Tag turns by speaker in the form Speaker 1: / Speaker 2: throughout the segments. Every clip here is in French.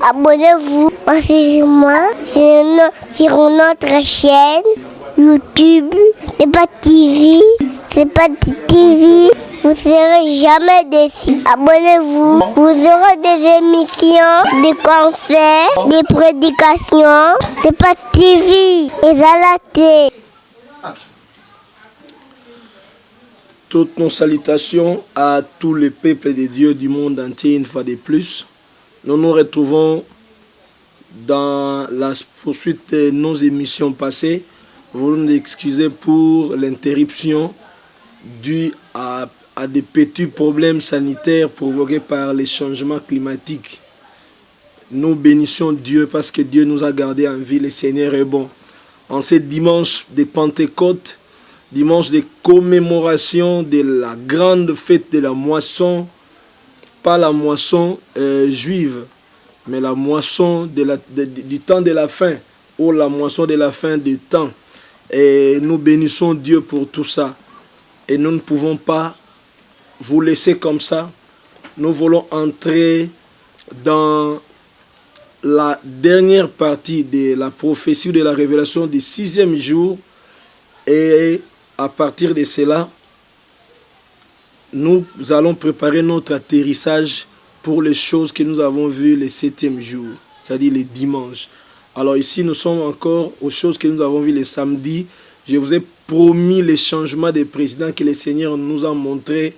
Speaker 1: abonnez-vous moi sur notre chaîne YouTube. C'est pas TV, c'est pas TV. Vous ne serez jamais déçus. Abonnez-vous. Vous aurez des émissions, des concerts, des prédications. C'est pas TV, et à la télé.
Speaker 2: Toutes nos salutations à tous les peuples de Dieu du monde entier une fois de plus. Nous nous retrouvons dans la poursuite de nos émissions passées. Vous nous excusez pour l'interruption due à des petits problèmes sanitaires provoqués par les changements climatiques. Nous bénissons Dieu parce que Dieu nous a gardés en vie. Le Seigneur est bon. En ce dimanche de Pentecôte, dimanche de commémoration de la grande fête de la moisson, pas la moisson juive, mais la moisson du temps de la fin, ou la moisson de la fin du temps. Et nous bénissons Dieu pour tout ça. Et nous ne pouvons pas vous laisser comme ça. Nous voulons entrer dans la dernière partie de la prophétie de la révélation du 6e jour. Et à partir de cela, nous allons préparer notre atterrissage pour les choses que nous avons vues le 7e jour, c'est-à-dire le dimanche. Alors ici, nous sommes encore aux choses que nous avons vues le samedi. Je vous ai promis les changements des présidents que le Seigneur nous a montrés,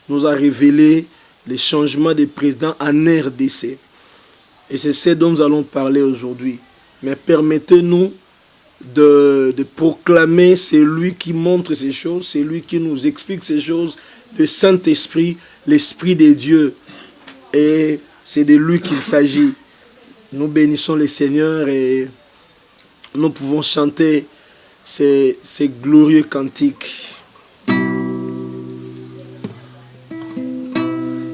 Speaker 2: nous a révélé les changements des présidents en RDC. Et c'est ce dont nous allons parler aujourd'hui. Mais permettez-nous de proclamer celui qui montre ces choses, celui qui nous explique ces choses, le Saint-Esprit, l'Esprit de Dieu. Et c'est de lui qu'il s'agit. Nous bénissons le Seigneur et nous pouvons chanter ces glorieux cantiques.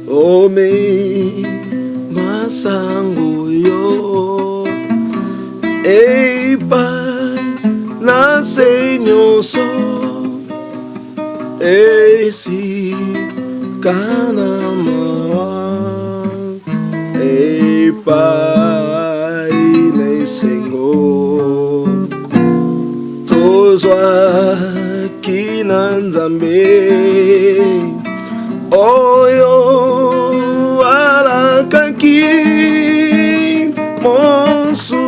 Speaker 2: Oh me masango yo eipai na senyoso esi kana mawa eipai na sengo tozwa kinanzambe oyo alakaki monsu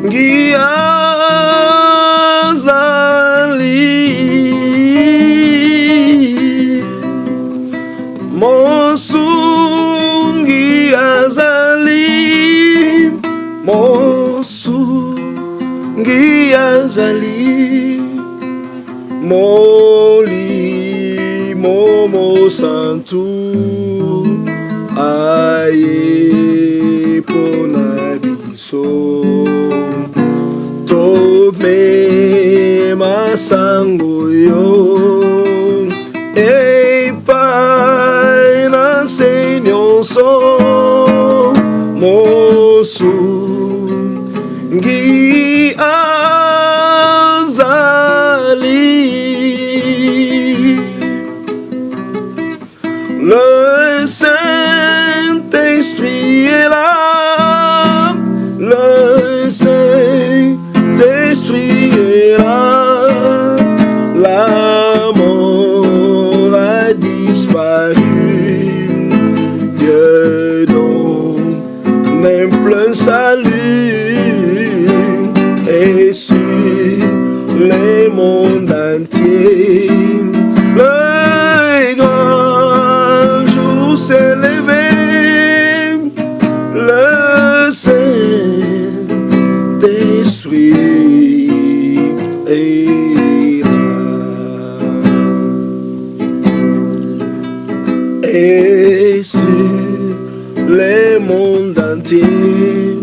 Speaker 2: ngiazali monsu ngiazali monsu ngiazali moli momo santu aye pona biso tome masango yo eipai na senyonso mosu ngi le Saint-Esprit est là, le Saint-Esprit est là, la mort a disparu, Dieu donne un plein salut, et sur le monde entier, le grand jour s'est levé, le Saint-Esprit est là. Et sur le monde entier,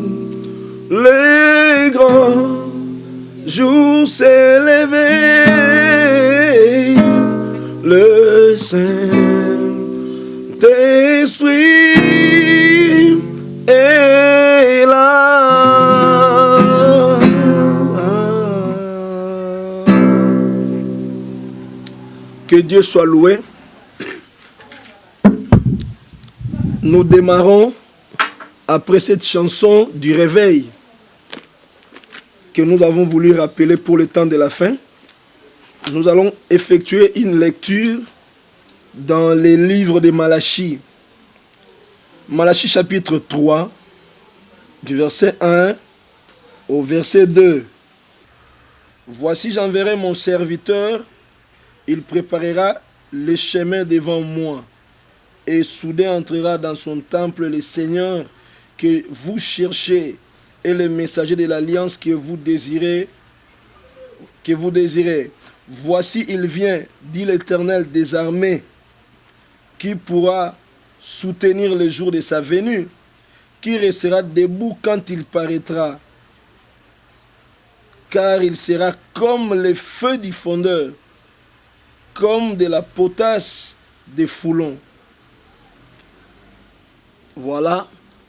Speaker 2: le grand jour s'est levé, le Saint-Esprit est là. Que Dieu soit loué. Nous démarrons après cette chanson du réveil que nous avons voulu rappeler pour le temps de la fin, nous allons effectuer une lecture dans les livres de Malachie. Malachie chapitre 3, du verset 1 au verset 2. Voici, j'enverrai mon serviteur, il préparera le chemin devant moi. Et soudain entrera dans son temple le Seigneur que vous cherchez et le messager de l'alliance que vous désirez. Voici, il vient, dit l'Éternel des armées, qui pourra soutenir le jour de sa venue, qui restera debout quand il paraîtra, car il sera comme le feu du fondeur, comme de la potasse des foulons. Voilà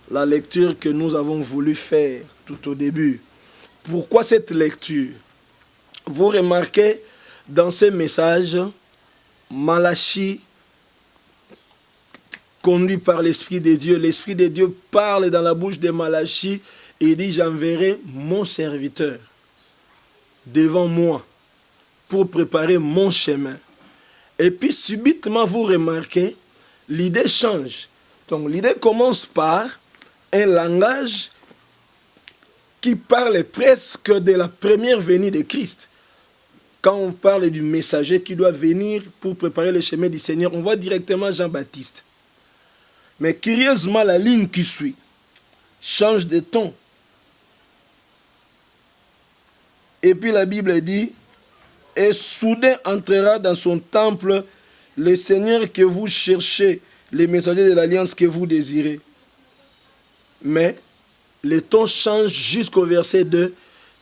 Speaker 2: la lecture que nous avons voulu faire tout au début. Pourquoi cette lecture? Vous remarquez dans ces messages, Malachie, conduit par l'Esprit de Dieu, l'Esprit de Dieu parle dans la bouche de Malachie et dit, j'enverrai mon serviteur devant moi pour préparer mon chemin. Et puis subitement, vous remarquez, l'idée change. Donc l'idée commence par un langage qui parle presque de la première venue de Christ. Quand on parle du messager qui doit venir pour préparer le chemin du Seigneur, on voit directement Jean-Baptiste. Mais curieusement, la ligne qui suit change de ton. Et puis la Bible dit, et soudain entrera dans son temple le Seigneur que vous cherchez, les messagers de l'alliance que vous désirez. Mais le ton change jusqu'au verset 2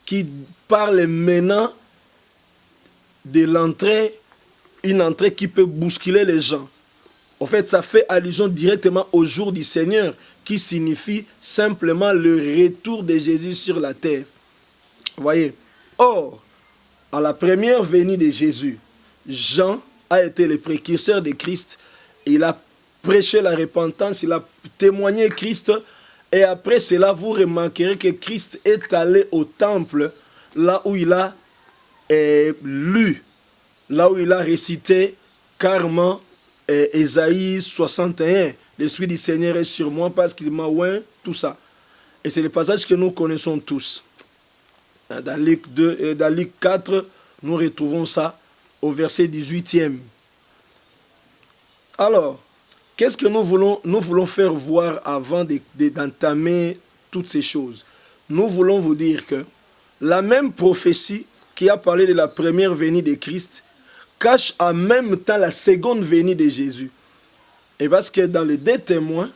Speaker 2: qui parle maintenant de l'entrée, une entrée qui peut bousculer les gens. En fait, ça fait allusion directement au jour du Seigneur qui signifie simplement le retour de Jésus sur la terre. Vous voyez? Or, à la première venue de Jésus, Jean a été le précurseur de Christ. Il a prêché la repentance, il a témoigné Christ. Et après cela, vous remarquerez que Christ est allé au temple, là où il a lu, là où il a récité carrément Ésaïe 61. L'Esprit du Seigneur est sur moi parce qu'il m'a oint, tout ça. Et c'est le passage que nous connaissons tous. Dans Luc 2 et dans Luc 4, nous retrouvons ça au verset 18e. Alors, qu'est-ce que nous voulons faire voir avant d'entamer toutes ces choses? Nous voulons vous dire que la même prophétie qui a parlé de la première venue de Christ cache en même temps la seconde venue de Jésus. Et parce que dans les deux témoins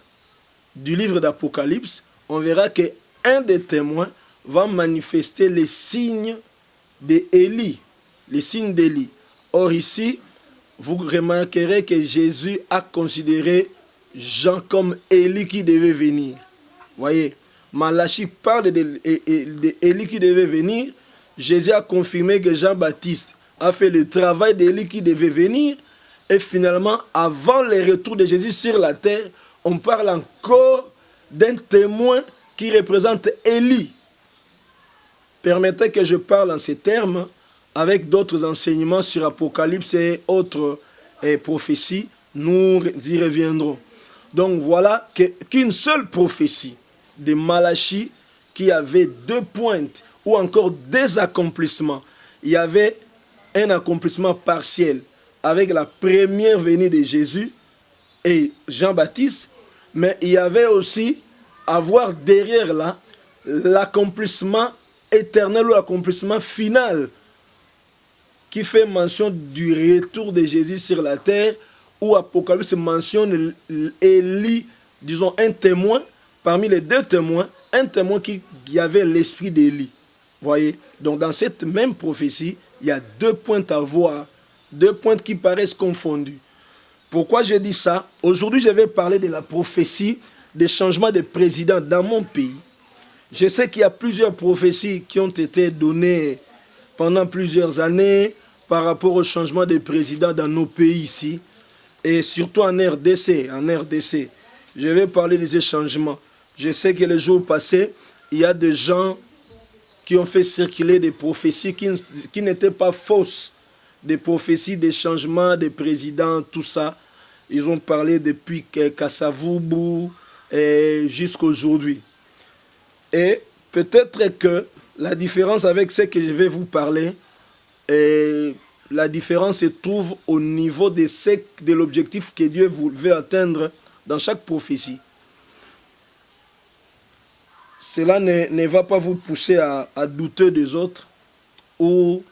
Speaker 2: du livre d'Apocalypse, on verra qu'un des témoins va manifester les signes d'Élie, les signes d'Élie. Or ici, vous remarquerez que Jésus a considéré Jean comme Élie qui devait venir. Voyez, Malachie parle d'Élie qui devait venir. Jésus a confirmé que Jean-Baptiste a fait le travail d'Élie qui devait venir. Et finalement, avant le retour de Jésus sur la terre, on parle encore d'un témoin qui représente Élie. Permettez que je parle en ces termes avec d'autres enseignements sur Apocalypse et autres prophéties. Nous y reviendrons. Donc voilà qu'une seule prophétie de Malachie qui avait deux pointes ou encore des accomplissements. Il y avait un accomplissement partiel avec la première venue de Jésus et Jean-Baptiste, mais il y avait aussi à voir derrière là l'accomplissement éternel ou l'accomplissement final qui fait mention du retour de Jésus sur la terre, où Apocalypse mentionne Élie, disons un témoin, parmi les deux témoins, un témoin qui avait l'esprit d'Élie. Voyez, donc dans cette même prophétie, il y a deux points à voir, deux points qui paraissent confondus. Pourquoi je dis ça? Aujourd'hui, je vais parler de la prophétie des changements de président dans mon pays. Je sais qu'il y a plusieurs prophéties qui ont été données pendant plusieurs années par rapport au changement de président dans nos pays ici, et surtout en RDC. Je vais parler de ces changements. Je sais que les jours passés, il y a des gens qui ont fait circuler des prophéties qui n'étaient pas fausses. Des prophéties, des changements, des présidents, tout ça. Ils ont parlé depuis Kasavubu jusqu'à aujourd'hui. Et peut-être que la différence avec ce que je vais vous parler, la différence se trouve au niveau de l'objectif que Dieu veut atteindre dans chaque prophétie. Cela ne va pas vous pousser à douter des autres ou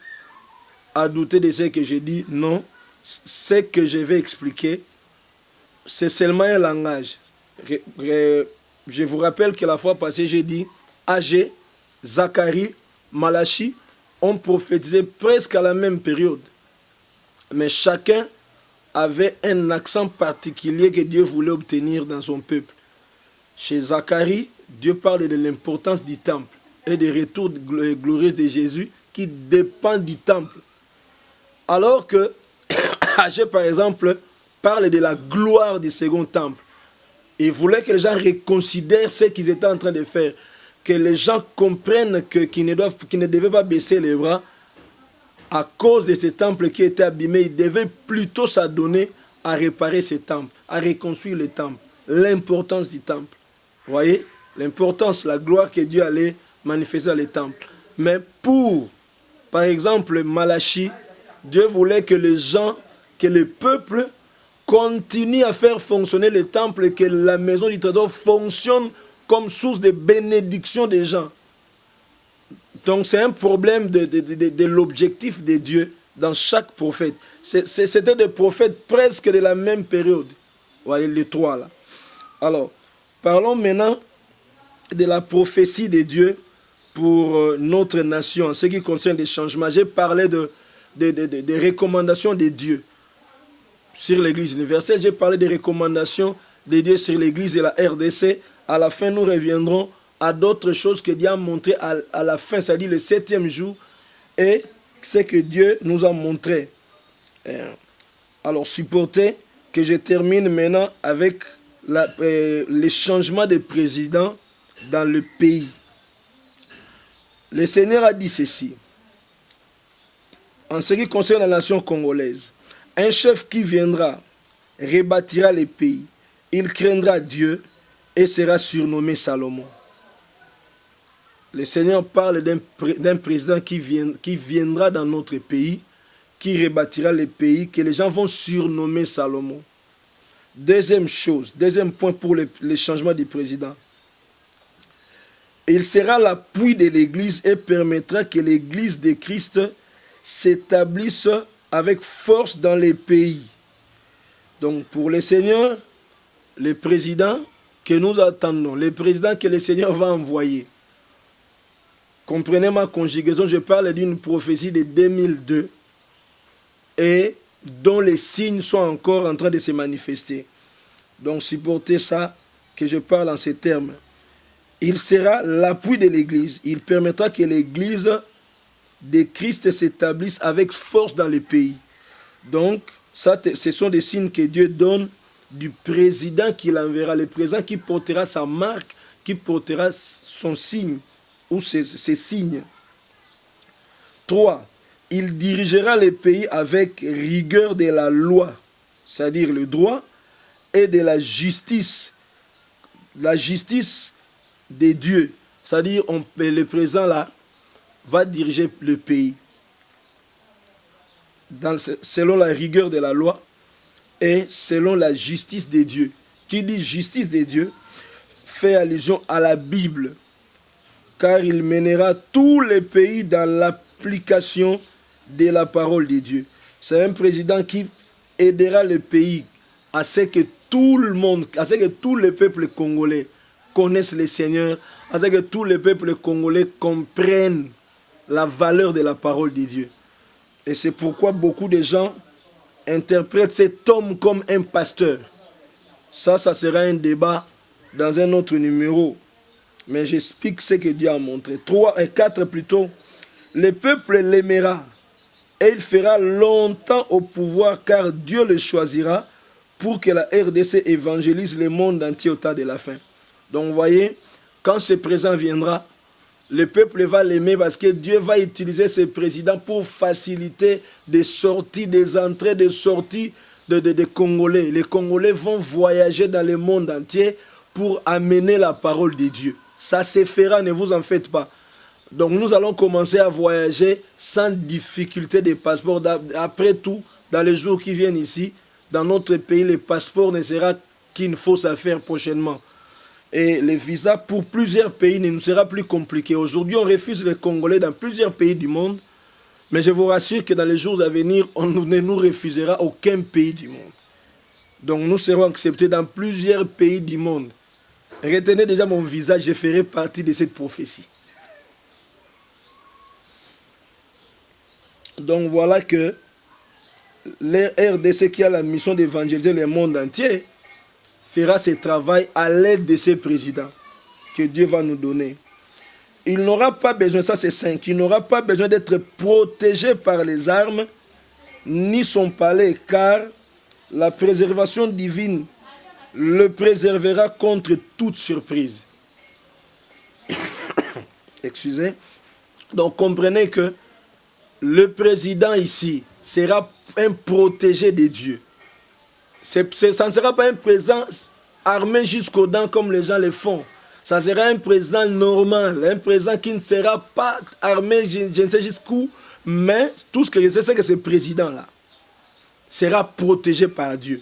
Speaker 2: à douter de ce que je dis. Non, ce que je vais expliquer, c'est seulement un langage. Je vous rappelle que la fois passée, j'ai dit Agé, Zacharie, Malachi ont prophétisé presque à la même période. Mais chacun avait un accent particulier que Dieu voulait obtenir dans son peuple. Chez Zacharie, Dieu parle de l'importance du temple et des retours glorieux de Jésus qui dépendent du temple. Alors que Agé, par exemple, parle de la gloire du second temple. Il voulait que les gens reconsidèrent ce qu'ils étaient en train de faire. Que les gens comprennent qu'ils ne devaient pas baisser les bras à cause de ce temple qui était abîmé. Ils devaient plutôt s'adonner à réparer ce temple, à reconstruire le temple. L'importance du temple. Vous voyez? L'importance, la gloire que Dieu allait manifester dans le temple. Mais pour, par exemple, Malachi, Dieu voulait que les gens, que le peuple continue à faire fonctionner le temple et que la maison du trésor fonctionne comme source de bénédiction des gens. Donc c'est un problème de l'objectif de Dieu dans chaque prophète. C'était des prophètes presque de la même période. Vous voyez les trois là. Alors, parlons maintenant de la prophétie de Dieu pour notre nation, en ce qui concerne les changements. J'ai parlé des recommandations de Dieu sur l'Église universelle. J'ai parlé des recommandations de Dieu sur l'Église et la RDC. À la fin, nous reviendrons à d'autres choses que Dieu a montrées à la fin, c'est-à-dire le 7e jour, et ce que Dieu nous a montré. Alors, supportez que je termine maintenant avec les changements de président dans le pays. Le Seigneur a dit ceci, en ce qui concerne la nation congolaise. Un chef qui viendra rebâtira le pays. Il craindra Dieu et sera surnommé Salomon. Le Seigneur parle d'un président qui viendra dans notre pays, qui rebâtira le pays, que les gens vont surnommer Salomon. Deuxième chose, deuxième point pour le changement du président. Il sera l'appui de l'Église et permettra que l'Église de Christ s'établisse avec force dans les pays. Donc pour le Seigneur, le président que nous attendons, le président que le Seigneur va envoyer. Comprenez ma conjugaison, je parle d'une prophétie de 2002 et dont les signes sont encore en train de se manifester. Donc supportez ça, que je parle en ces termes. Il sera l'appui de l'Église. Il permettra que l'Église de Christ s'établisse avec force dans les pays. Donc, ça, ce sont des signes que Dieu donne du président qu'il enverra, le président qui portera sa marque, qui portera son signe ou ses signes. 3. Il dirigera les pays avec rigueur de la loi, c'est-à-dire le droit, et de la justice de Dieu. C'est-à-dire le président là va diriger le pays selon la rigueur de la loi et selon la justice de Dieu. Qui dit justice de Dieu fait allusion à la Bible, car il mènera tous les pays dans l'application de la parole de Dieu. C'est un président qui aidera le pays à ce que tout le monde, à ce que tous les peuples congolais connaissent le Seigneur, à ce que tous les peuples congolais comprennent la valeur de la parole de Dieu. Et c'est pourquoi beaucoup de gens interprètent cet homme comme un pasteur. Ça sera un débat dans un autre numéro. Mais j'explique ce que Dieu a montré. 3 et 4 plutôt. Le peuple l'aimera et il fera longtemps au pouvoir car Dieu le choisira pour que la RDC évangélise le monde entier au temps de la fin. Donc vous voyez, quand ce président viendra, le peuple va l'aimer parce que Dieu va utiliser ce président pour faciliter des sorties, des entrées, des sorties des Congolais. Les Congolais vont voyager dans le monde entier pour amener la parole de Dieu. Ça se fera, ne vous en faites pas. Donc nous allons commencer à voyager sans difficulté de passeport. Après tout, dans les jours qui viennent ici, dans notre pays, le passeport ne sera qu'une fausse affaire prochainement. Et le visa pour plusieurs pays ne nous sera plus compliqué. Aujourd'hui, on refuse les Congolais dans plusieurs pays du monde. Mais je vous rassure que dans les jours à venir, on ne nous refusera aucun pays du monde. Donc nous serons acceptés dans plusieurs pays du monde. Retenez déjà mon visage, je ferai partie de cette prophétie. Donc voilà que les RDC qui a la mission d'évangéliser le monde entier fera ce travail à l'aide de ces présidents que Dieu va nous donner. Il n'aura pas besoin, ça c'est 5, il n'aura pas besoin d'être protégé par les armes, ni son palais, car la préservation divine le préservera contre toute surprise. Excusez. Donc comprenez que le président ici sera un protégé de Dieu. Ça ne sera pas un président armé jusqu'aux dents comme les gens le font. Ça sera un président normal, un président qui ne sera pas armé, je ne sais jusqu'où, mais tout ce que je sais, c'est que ce président-là sera protégé par Dieu.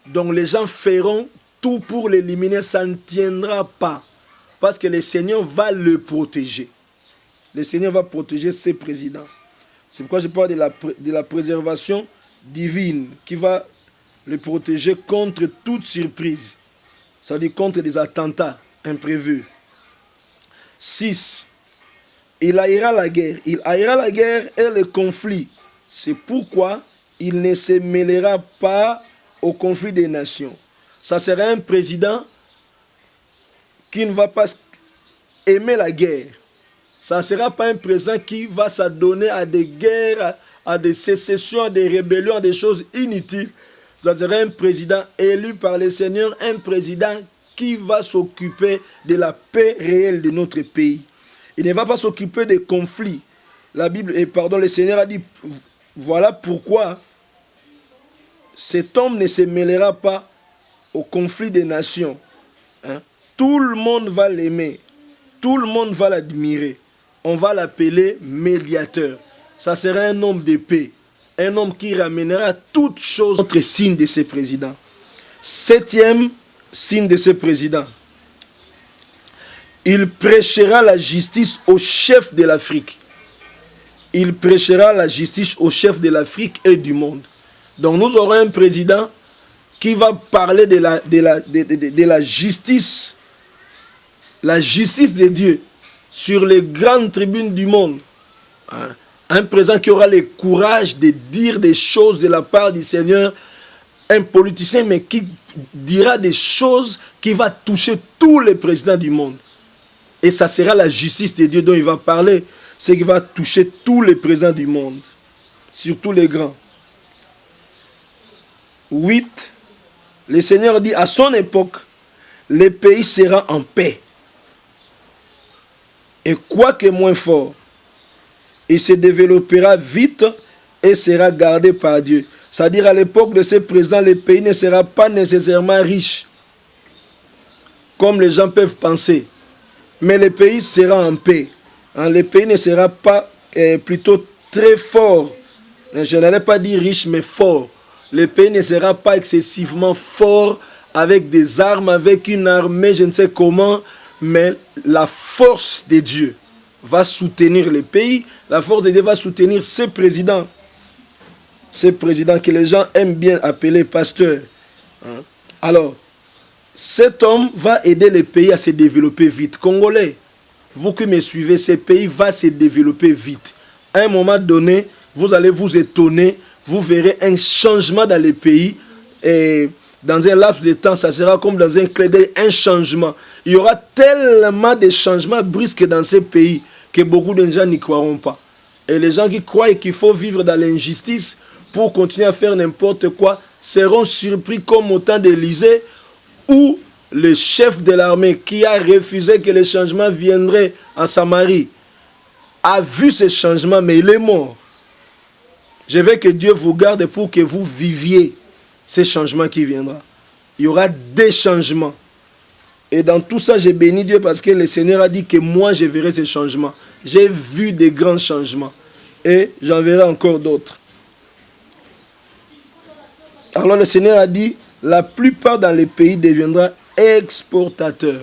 Speaker 2: Donc les gens feront tout pour l'éliminer, ça ne tiendra pas. Parce que le Seigneur va le protéger. Le Seigneur va protéger ses présidents. C'est pourquoi je parle de la préservation divine qui va le protéger contre toute surprise. Ça veut dire contre des attentats imprévus. 6. Il haïra la guerre. Il haïra la guerre et le conflit. C'est pourquoi il ne se mêlera pas au conflit des nations. Ça sera un président qui ne va pas aimer la guerre. Ça ne sera pas un président qui va s'adonner à des guerres, à des sécessions, à des rébellions, à des choses inutiles. Ça sera un président élu par le Seigneur, un président qui va s'occuper de la paix réelle de notre pays. Il ne va pas s'occuper des conflits. Le Seigneur a dit, voilà pourquoi cet homme ne se mêlera pas au conflit des nations. Hein? Tout le monde va l'aimer. Tout le monde va l'admirer. On va l'appeler médiateur. Ça sera un homme de paix. Un homme qui ramènera toutes choses. Autre signe de ce président. 7e signe de ce président. Il prêchera la justice au chef de l'Afrique. Il prêchera la justice au chef de l'Afrique et du monde. Donc nous aurons un président qui va parler de la justice. La justice de Dieu sur les grandes tribunes du monde. Un président qui aura le courage de dire des choses de la part du Seigneur. Un politicien, mais qui dira des choses qui vont toucher tous les présidents du monde. Et ça sera la justice de Dieu dont il va parler. C'est qui va toucher tous les présidents du monde. Surtout les grands. 8. Le Seigneur dit, à son époque, le pays sera en paix. Et quoique moins fort, il se développera vite et sera gardé par Dieu. C'est-à-dire à l'époque de ces présidents, le pays ne sera pas nécessairement riche, comme les gens peuvent penser. Mais le pays sera en paix. Le pays ne sera pas plutôt très fort. Je n'allais pas dire riche, mais fort. Le pays ne sera pas excessivement fort avec des armes, avec une armée, je ne sais comment, mais la force de Dieu va soutenir le pays. La force de Dieu va soutenir ces présidents. Ces présidents que les gens aiment bien appeler pasteurs. Alors, cet homme va aider le pays à se développer vite. Congolais, vous qui me suivez, ce pays va se développer vite. À un moment donné, vous allez vous étonner, vous verrez un changement dans le pays. Et dans un laps de temps, ça sera comme dans un clin d'œil, un changement. Il y aura tellement de changements brusques dans ce pays que beaucoup de gens n'y croiront pas. Et les gens qui croient qu'il faut vivre dans l'injustice pour continuer à faire n'importe quoi seront surpris comme au temps d'Élysée où le chef de l'armée qui a refusé que les changements viendraient en Samarie, a vu ces changements, mais il est mort. Je veux que Dieu vous garde pour que vous viviez ces changements qui viendront. Il y aura des changements. Et dans tout ça, j'ai béni Dieu parce que le Seigneur a dit que moi, je verrai ces changements. J'ai vu des grands changements. Et j'en verrai encore d'autres. Alors le Seigneur a dit, la plupart dans les pays deviendront exportateurs.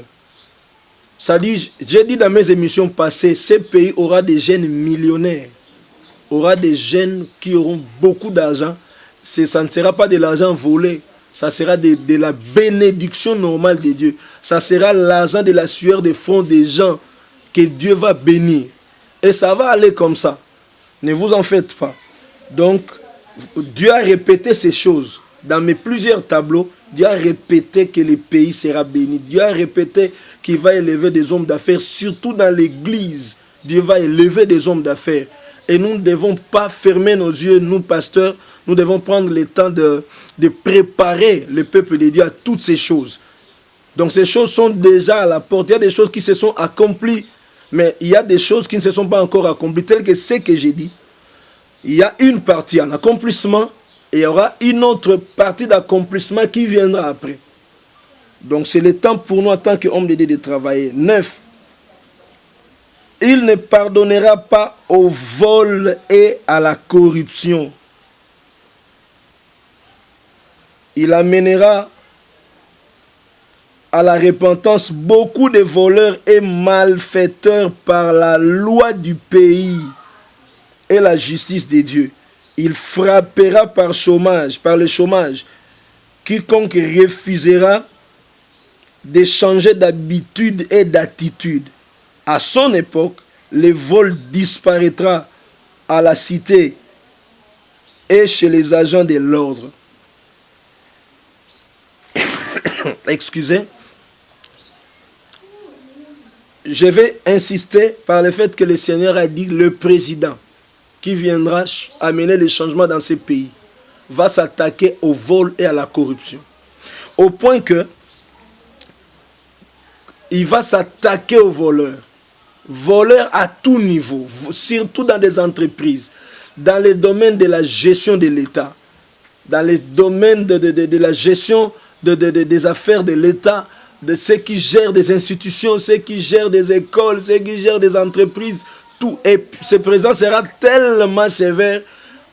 Speaker 2: Ça dit, j'ai dit dans mes émissions passées, ces pays aura des jeunes millionnaires. Aura des jeunes qui auront beaucoup d'argent. Ça ne sera pas de l'argent volé. Ça sera de la bénédiction normale de Dieu. Ça sera l'argent de la sueur des fonds des gens que Dieu va bénir. Et ça va aller comme ça. Ne vous en faites pas. Donc, Dieu a répété ces choses. Dans mes plusieurs tableaux, Dieu a répété que le pays sera béni. Dieu a répété qu'il va élever des hommes d'affaires, surtout dans l'église. Dieu va élever des hommes d'affaires. Et nous ne devons pas fermer nos yeux, nous pasteurs, nous devons prendre le temps de préparer le peuple de Dieu à toutes ces choses. Donc ces choses sont déjà à la porte. Il y a des choses qui se sont accomplies, mais il y a des choses qui ne se sont pas encore accomplies, telles que ce que j'ai dit. Il y a une partie en accomplissement, et il y aura une autre partie d'accomplissement qui viendra après. Donc c'est le temps pour nous en tant qu'hommes de Dieu de travailler. 9. Il ne pardonnera pas au vol et à la corruption. Il amènera à la repentance beaucoup de voleurs et malfaiteurs par la loi du pays et la justice de Dieu. Il frappera par le chômage, quiconque refusera de changer d'habitude et d'attitude. À son époque, le vol disparaîtra à la cité et chez les agents de l'ordre. Excusez. Je vais insister par le fait que le Seigneur a dit le président qui viendra amener les changements dans ces pays va s'attaquer au vol et à la corruption. Au point que il va s'attaquer aux voleurs. Voleurs à tout niveau, surtout dans des entreprises, dans les domaines de la gestion de l'État, dans les domaines de la gestion des affaires de l'État, de ceux qui gèrent des institutions, ceux qui gèrent des écoles, ceux qui gèrent des entreprises, tout. Et ce président sera tellement sévère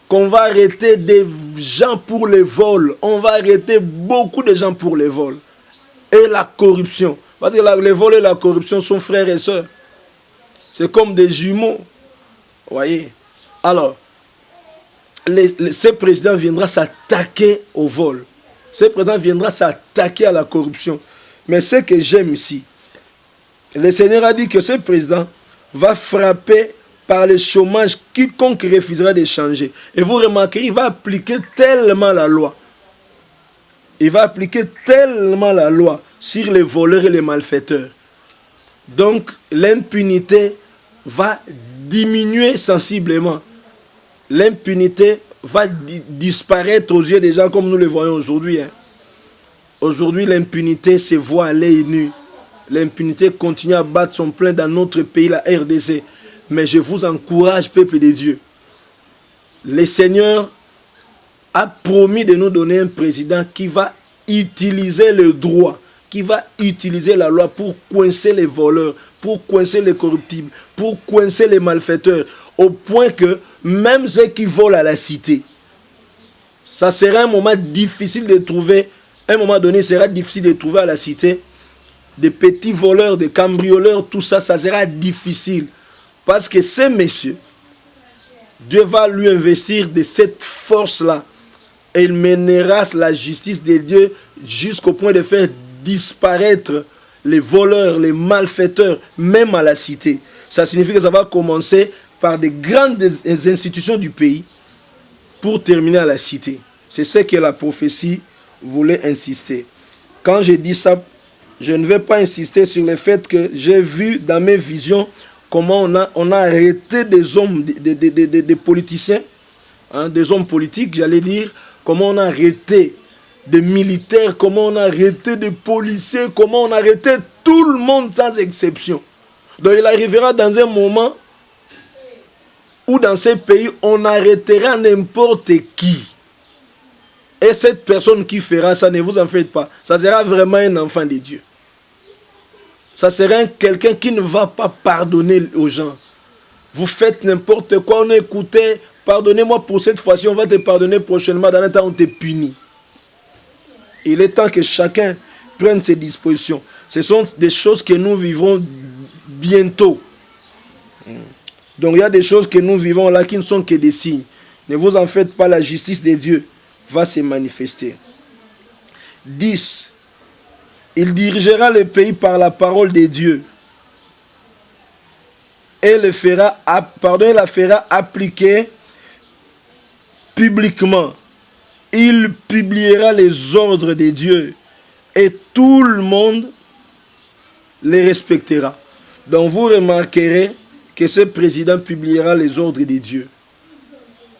Speaker 2: qu'on va arrêter des gens pour les vols. On va arrêter beaucoup de gens pour les vols. Et la corruption. Parce que les vols et la corruption sont frères et sœurs. C'est comme des jumeaux. Vous voyez? Alors, ce président viendra s'attaquer au vol. Ce président viendra s'attaquer à la corruption. Mais ce que j'aime ici, le Seigneur a dit que ce président va frapper par le chômage quiconque refusera de changer. Et vous remarquerez, il va appliquer tellement la loi. Il va appliquer tellement la loi sur les voleurs et les malfaiteurs. Donc, l'impunité va diminuer sensiblement. L'impunité va disparaître aux yeux des gens comme nous le voyons aujourd'hui. Aujourd'hui, l'impunité se voit à l'œil nu. L'impunité continue à battre son plein dans notre pays, la RDC. Mais je vous encourage, peuple de Dieu. Le Seigneur a promis de nous donner un président qui va utiliser le droit, qui va utiliser la loi pour coincer les voleurs, pour coincer les corruptibles, pour coincer les malfaiteurs, au point que même ceux qui volent à la cité, ça sera un moment difficile de trouver, à un moment donné, il sera difficile de trouver à la cité des petits voleurs, des cambrioleurs, tout ça, ça sera difficile. Parce que ces messieurs, Dieu va lui investir de cette force-là. Et il mènera la justice de Dieu jusqu'au point de faire disparaître les voleurs, les malfaiteurs, même à la cité. Ça signifie que ça va commencer par des grandes institutions du pays pour terminer à la cité. C'est ce que la prophétie voulait insister. Quand je dis ça, je ne vais pas insister sur le fait que j'ai vu dans mes visions comment on a arrêté des hommes, des politiciens, des hommes politiques, j'allais dire, comment on a arrêté des militaires, comment on a arrêté des policiers, comment on a arrêté tout le monde sans exception. Donc il arrivera dans un moment où dans ces pays, on arrêtera n'importe qui. Et cette personne qui fera ça, ne vous en faites pas, ça sera vraiment un enfant de Dieu. Ça sera quelqu'un qui ne va pas pardonner aux gens. Vous faites n'importe quoi, on écoutait, pardonnez-moi pour cette fois-ci, on va te pardonner prochainement, dans le temps on te punit. Il est temps que chacun prenne ses dispositions. Ce sont des choses que nous vivons bientôt. Donc il y a des choses que nous vivons là qui ne sont que des signes. Ne vous en faites pas, la justice de Dieu va se manifester. 10. Il dirigera le pays par la parole de Dieu et la fera appliquer publiquement. Il publiera les ordres de Dieu et tout le monde les respectera. Donc vous remarquerez que ce président publiera les ordres de Dieu.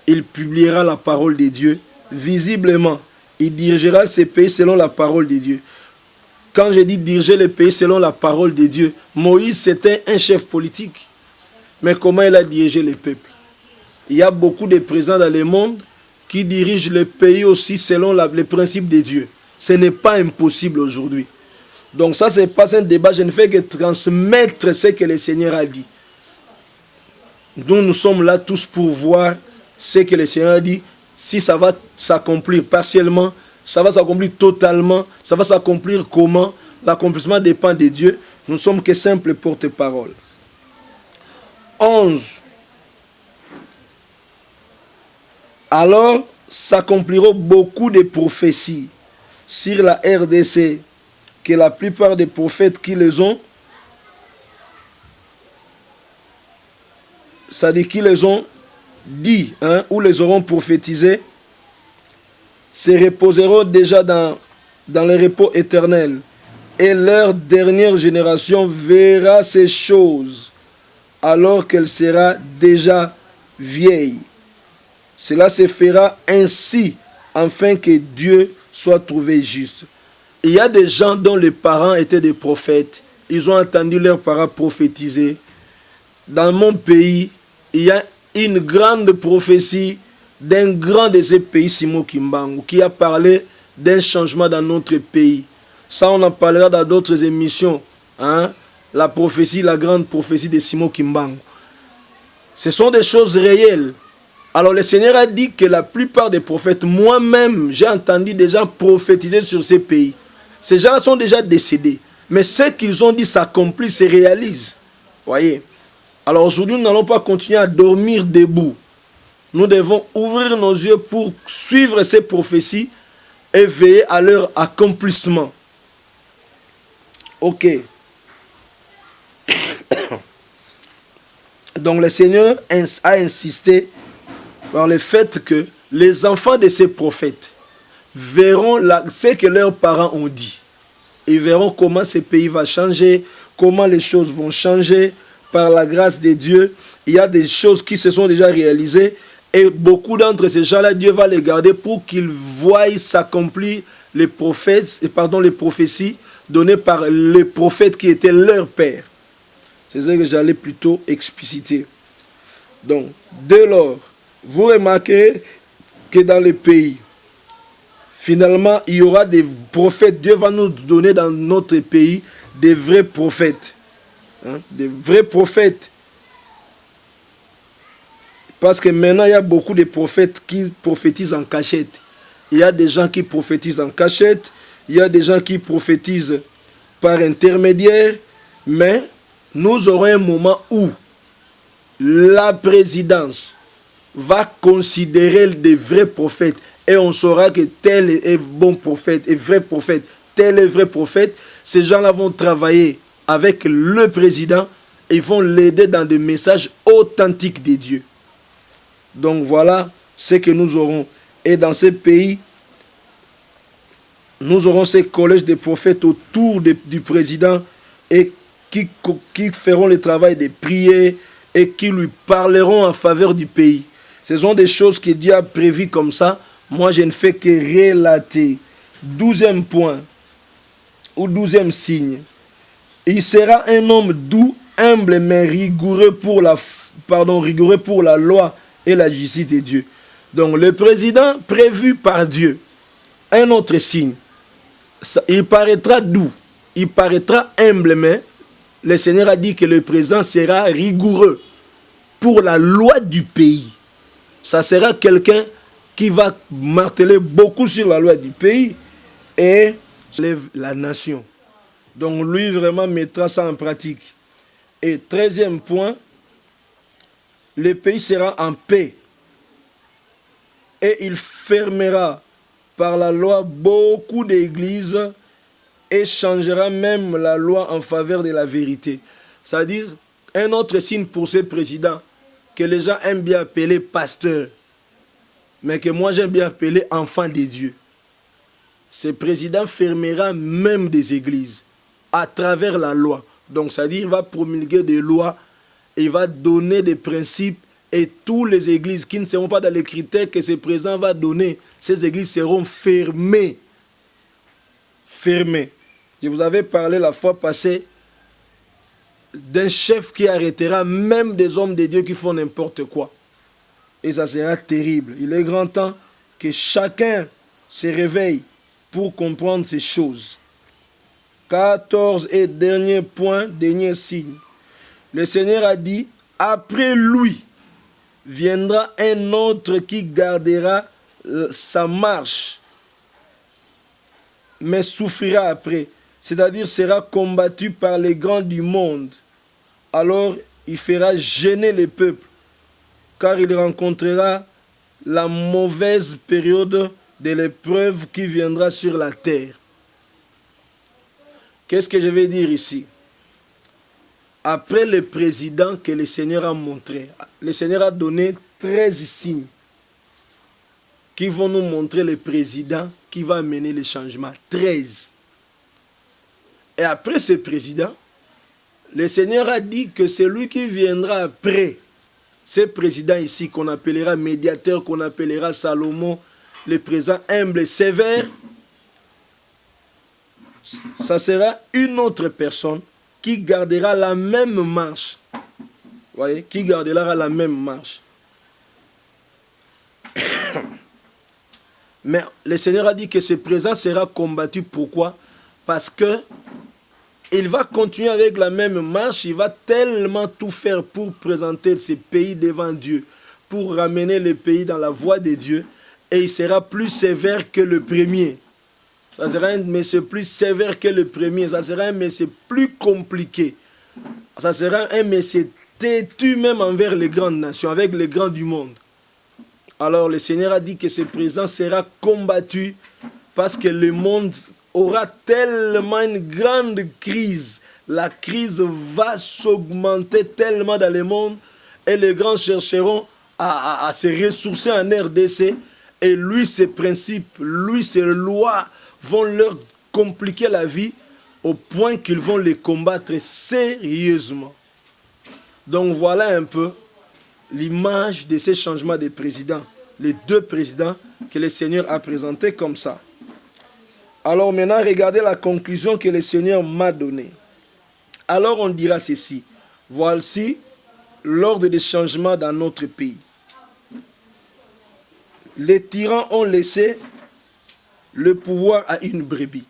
Speaker 2: Il publiera la parole de Dieu visiblement. Il dirigera ce pays selon la parole de Dieu. Quand je dis diriger le pays selon la parole de Dieu, Moïse c'était un chef politique. Mais comment il a dirigé le peuple? Il y a beaucoup de présidents dans le monde qui dirigent le pays aussi selon les principes de Dieu. Ce n'est pas impossible aujourd'hui. Donc ça, ce n'est pas un débat. Je ne fais que transmettre ce que le Seigneur a dit. Nous sommes là tous pour voir ce que le Seigneur a dit. Si ça va s'accomplir partiellement, ça va s'accomplir totalement, ça va s'accomplir comment? L'accomplissement dépend de Dieu. Nous ne sommes que simples porte-parole. 11. Alors s'accompliront beaucoup de prophéties sur la RDC, que la plupart des prophètes qui les ont, c'est-à-dire qui les ont dit, ou les auront prophétisés, se reposeront déjà dans le repos éternel. Et leur dernière génération verra ces choses alors qu'elle sera déjà vieille. Cela se fera ainsi, afin que Dieu soit trouvé juste. Il y a des gens dont les parents étaient des prophètes. Ils ont entendu leurs parents prophétiser. Dans mon pays, il y a une grande prophétie d'un grand de ces pays, Simon Kimbangu, qui a parlé d'un changement dans notre pays. Ça, on en parlera dans d'autres émissions. La prophétie, la grande prophétie de Simon Kimbangu. Ce sont des choses réelles. Alors le Seigneur a dit que la plupart des prophètes, moi-même, j'ai entendu des gens prophétiser sur ces pays. Ces gens sont déjà décédés. Mais ce qu'ils ont dit s'accomplit, se réalise. Voyez. Alors aujourd'hui, nous n'allons pas continuer à dormir debout. Nous devons ouvrir nos yeux pour suivre ces prophéties et veiller à leur accomplissement. Ok. Donc le Seigneur a insisté par le fait que les enfants de ces prophètes verront ce que leurs parents ont dit. Ils verront comment ce pays va changer, comment les choses vont changer par la grâce de Dieu. Il y a des choses qui se sont déjà réalisées et beaucoup d'entre ces gens-là, Dieu va les garder pour qu'ils voient s'accomplir les prophéties données par les prophètes qui étaient leurs pères. C'est ça que j'allais plutôt expliciter. Donc, dès lors, vous remarquez que dans le pays, finalement, il y aura des prophètes. Dieu va nous donner dans notre pays des vrais prophètes. Des vrais prophètes. Parce que maintenant, il y a beaucoup de prophètes qui prophétisent en cachette. Il y a des gens qui prophétisent en cachette. Il y a des gens qui prophétisent par intermédiaire. Mais nous aurons un moment où la présidence va considérer des vrais prophètes et on saura que tel est bon prophète et vrai prophète, tel est vrai prophète. Ces gens-là vont travailler avec le président et ils vont l'aider dans des messages authentiques de Dieu. Donc voilà ce que nous aurons. Et dans ces pays, nous aurons ces collèges de prophètes autour du président et qui feront le travail de prier et qui lui parleront en faveur du pays. Ce sont des choses que Dieu a prévues comme ça. Moi, je ne fais que relater. 12e point, ou 12e signe. Il sera un homme doux, humble, mais rigoureux pour la loi et la justice de Dieu. Donc le président prévu par Dieu, un autre signe, il paraîtra doux, il paraîtra humble, mais le Seigneur a dit que le président sera rigoureux pour la loi du pays. Ça sera quelqu'un qui va marteler beaucoup sur la loi du pays et la nation. Donc lui vraiment mettra ça en pratique. Et 13e point, le pays sera en paix. Et il fermera par la loi beaucoup d'églises et changera même la loi en faveur de la vérité. C'est-à-dire, un autre signe pour ce président, que les gens aiment bien appeler pasteur, mais que moi j'aime bien appeler enfant de Dieu. Ce président fermera même des églises à travers la loi. Donc, c'est-à-dire, il va promulguer des lois, et il va donner des principes, et toutes les églises qui ne seront pas dans les critères que ce président va donner, ces églises seront fermées. Fermées. Je vous avais parlé la fois passée d'un chef qui arrêtera même des hommes de Dieu qui font n'importe quoi. Et ça sera terrible. Il est grand temps que chacun se réveille pour comprendre ces choses. 14 et dernier point, dernier signe. Le Seigneur a dit, après lui viendra un autre qui gardera sa marche, mais souffrira après. C'est-à-dire sera combattu par les grands du monde. Alors il fera gêner les peuples, car il rencontrera la mauvaise période de l'épreuve qui viendra sur la terre. Qu'est-ce que je vais dire ici? Après le président que le Seigneur a montré, le Seigneur a donné 13 signes qui vont nous montrer le président qui va amener les changements. 13. Et après ce président, le Seigneur a dit que celui qui viendra après, ce président ici qu'on appellera médiateur, qu'on appellera Salomon, le président humble et sévère, ça sera une autre personne qui gardera la même marche. Vous voyez, qui gardera la même marche. Mais le Seigneur a dit que ce président sera combattu. Pourquoi? Parce que il va continuer avec la même marche, il va tellement tout faire pour présenter ce pays devant Dieu, pour ramener le pays dans la voie de Dieu, et il sera plus sévère que le premier. Ça sera un monsieur plus sévère que le premier, ça sera un monsieur plus compliqué. Ça sera un monsieur têtu même envers les grandes nations, avec les grands du monde. Alors le Seigneur a dit que ce président sera combattu parce que le monde aura tellement une grande crise. La crise va s'augmenter tellement dans le monde et les grands chercheront à se ressourcer en RDC. Et lui, ses principes, lui, ses lois vont leur compliquer la vie au point qu'ils vont les combattre sérieusement. Donc voilà un peu l'image de ces changements de présidents. Les deux présidents que le Seigneur a présentés comme ça. Alors maintenant, regardez la conclusion que le Seigneur m'a donnée. Alors on dira ceci. Voici l'ordre des changements dans notre pays. Les tyrans ont laissé le pouvoir à une brebis.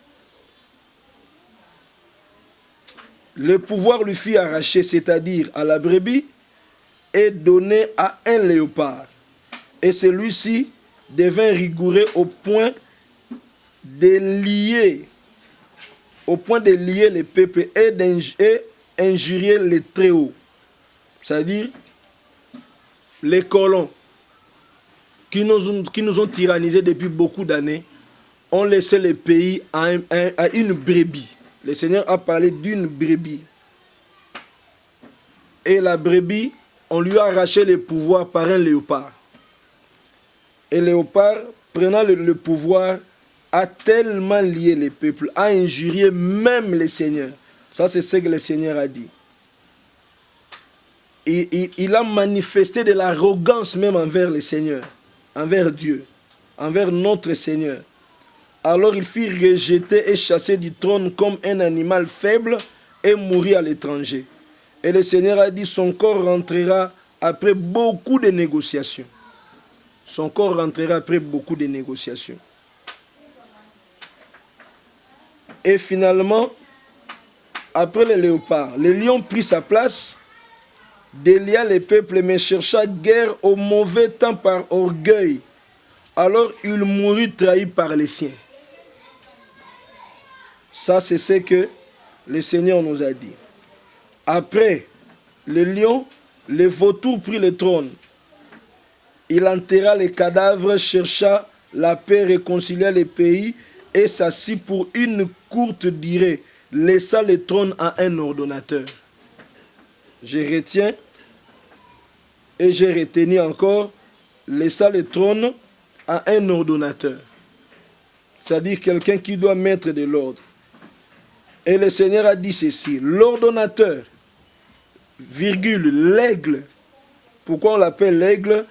Speaker 2: Le pouvoir lui fut arraché, c'est-à-dire à la brebis, et donné à un léopard. Et celui-ci devint rigoureux au point de lier les peuples et d'injurier les très hauts. C'est-à-dire les colons qui nous ont tyrannisés depuis beaucoup d'années ont laissé le pays à une brebis. Le Seigneur a parlé d'une brebis. Et la brebis, on lui a arraché le pouvoir par un léopard. Et le léopard, prenant le pouvoir, a tellement lié les peuples, a injurié même les seigneurs. Ça, c'est ce que le Seigneur a dit. Et il a manifesté de l'arrogance même envers les seigneurs, envers Dieu, envers notre Seigneur. Alors il fut rejeté et chassé du trône comme un animal faible et mourit à l'étranger. Et le Seigneur a dit, son corps rentrera après beaucoup de négociations. Son corps rentrera après beaucoup de négociations. Et finalement, après le léopard, le lion prit sa place, délia les peuples, mais chercha guerre au mauvais temps par orgueil. Alors il mourut trahi par les siens. Ça, c'est ce que le Seigneur nous a dit. Après le lion, le vautour prit le trône. Il enterra les cadavres, chercha la paix, réconcilia les pays et s'assit pour une courte durée, laissa le trône à un ordonnateur. Je retiens et j'ai retenu encore, laissa le trône à un ordonnateur. C'est-à-dire quelqu'un qui doit mettre de l'ordre. Et le Seigneur a dit ceci, l'ordonnateur, virgule, l'aigle, pourquoi on l'appelle l'aigle,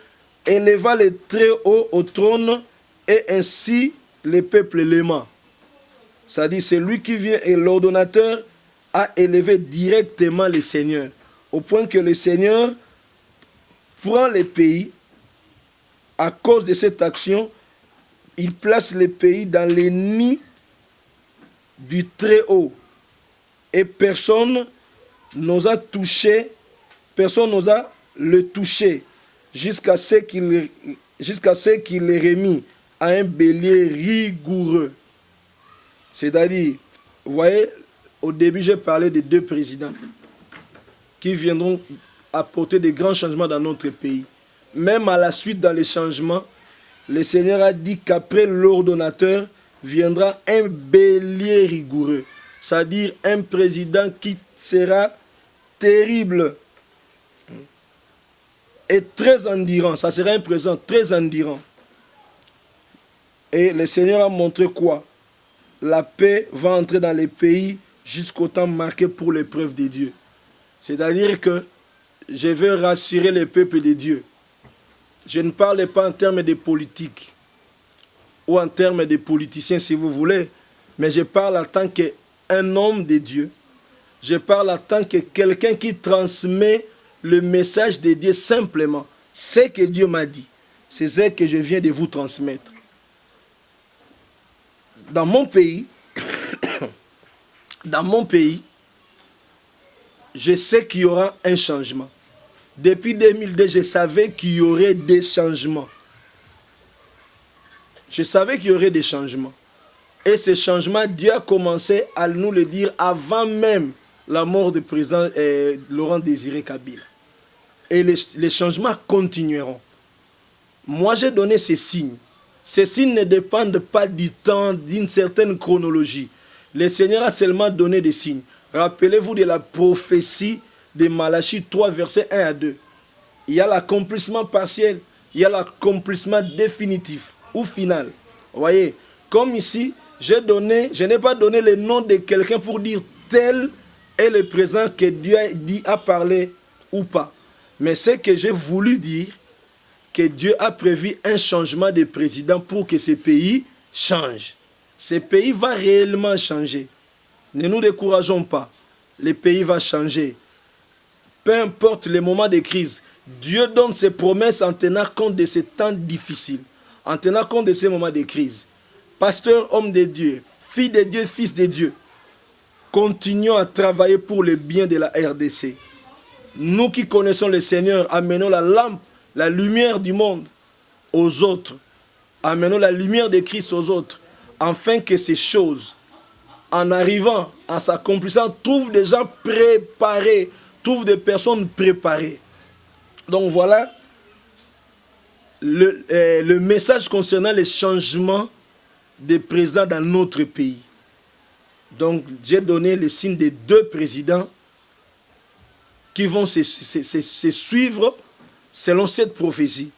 Speaker 2: éleva les très hauts au trône et ainsi les peuples l'aima. C'est-à-dire c'est lui qui vient et l'ordonnateur a élevé directement le Seigneur, au point que le Seigneur prend les pays, à cause de cette action, il place les pays dans les nids du très haut. Et personne n'osa toucher, personne n'osa le toucher jusqu'à ce qu'il les remit à un bélier rigoureux. C'est-à-dire, vous voyez, au début j'ai parlé de 2 présidents qui viendront apporter de grands changements dans notre pays. Même à la suite dans les changements, le Seigneur a dit qu'après l'ordonnateur viendra un bélier rigoureux. C'est-à-dire un président qui sera terrible et très endurant. Ça sera un président très endurant. Et le Seigneur a montré quoi? La paix va entrer dans les pays jusqu'au temps marqué pour l'épreuve de Dieu. C'est-à-dire que je veux rassurer les peuples de Dieu. Je ne parle pas en termes de politique ou en termes de politiciens si vous voulez, mais je parle en tant qu'un homme de Dieu. Je parle en tant que quelqu'un qui transmet le message de Dieu simplement. Ce que Dieu m'a dit, c'est ce que je viens de vous transmettre. Dans mon pays, je sais qu'il y aura un changement. Depuis 2002, je savais qu'il y aurait des changements. Je savais qu'il y aurait des changements. Et ces changements, Dieu a commencé à nous le dire avant même la mort du président Laurent Désiré Kabila. Et les changements continueront. Moi, j'ai donné ces signes. Ces signes ne dépendent pas du temps, d'une certaine chronologie. Le Seigneur a seulement donné des signes. Rappelez-vous de la prophétie de Malachie 3, versets 1 à 2. Il y a l'accomplissement partiel, il y a l'accomplissement définitif ou final. Vous voyez, comme ici, je n'ai pas donné le nom de quelqu'un pour dire tel est le présent que Dieu a parlé ou pas. Mais c'est que j'ai voulu dire que Dieu a prévu un changement de président pour que ce pays change. Ce pays va réellement changer. Ne nous décourageons pas. Le pays va changer. Peu importe les moments de crise, Dieu donne ses promesses en tenant compte de ces temps difficiles, en tenant compte de ces moments de crise. Pasteur, homme de Dieu, fille de Dieu, fils de Dieu, continuons à travailler pour le bien de la RDC. Nous qui connaissons le Seigneur, amenons la lampe, la lumière du monde aux autres. Amenons la lumière de Christ aux autres, afin que ces choses, en arrivant, en s'accomplissant, trouvent des gens préparés, trouvent des personnes préparées. Donc voilà le message concernant les changements des présidents dans notre pays. Donc j'ai donné le signe des 2 présidents qui vont se suivre selon cette prophétie.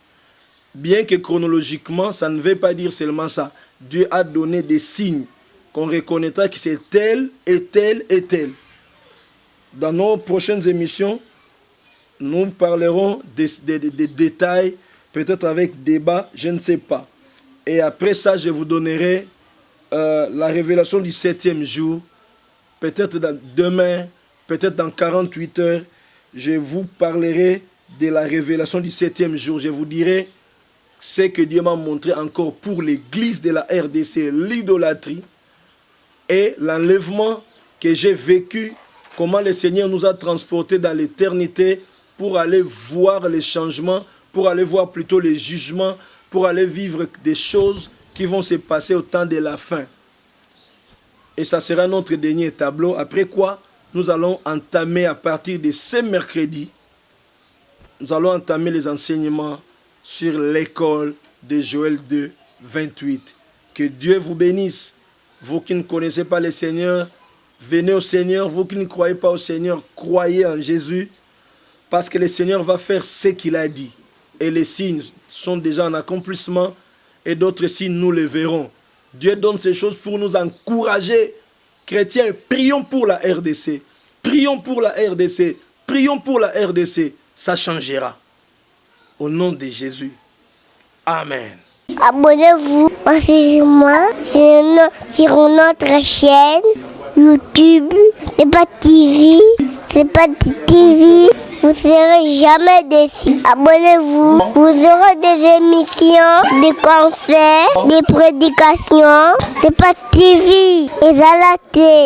Speaker 2: Bien que chronologiquement, ça ne veut pas dire seulement ça. Dieu a donné des signes qu'on reconnaîtra que c'est tel et tel et tel. Dans nos prochaines émissions, nous parlerons des détails, peut-être avec débat, je ne sais pas. Et après ça, je vous donnerai la révélation du 7e jour. Peut-être demain, peut-être dans 48 heures, je vous parlerai de la révélation du 7e jour. Je vous dirai ce que Dieu m'a montré encore pour l'église de la RDC, l'idolâtrie et l'enlèvement que j'ai vécu, comment le Seigneur nous a transportés dans l'éternité pour aller voir les changements, pour aller voir plutôt les jugements, pour aller vivre des choses qui vont se passer au temps de la fin. Et ça sera notre dernier tableau. Après quoi, nous allons entamer à partir de ce mercredi, nous allons entamer les enseignements sur l'école de Joël 2, 28. Que Dieu vous bénisse. Vous qui ne connaissez pas le Seigneur, venez au Seigneur. Vous qui ne croyez pas au Seigneur, croyez en Jésus. Parce que le Seigneur va faire ce qu'il a dit. Et les signes sont déjà en accomplissement. Et d'autres signes, nous les verrons. Dieu donne ces choses pour nous encourager. Chrétiens, prions pour la RDC. Prions pour la RDC. Prions pour la RDC. Ça changera. Au nom de Jésus. Amen.
Speaker 1: Abonnez-vous moi sur notre chaîne YouTube. C'est pas TV. C'est pas TV. Vous ne serez jamais déçus. Abonnez-vous. Vous aurez des émissions, des conseils, des prédications. C'est pas TV. Et à la télé.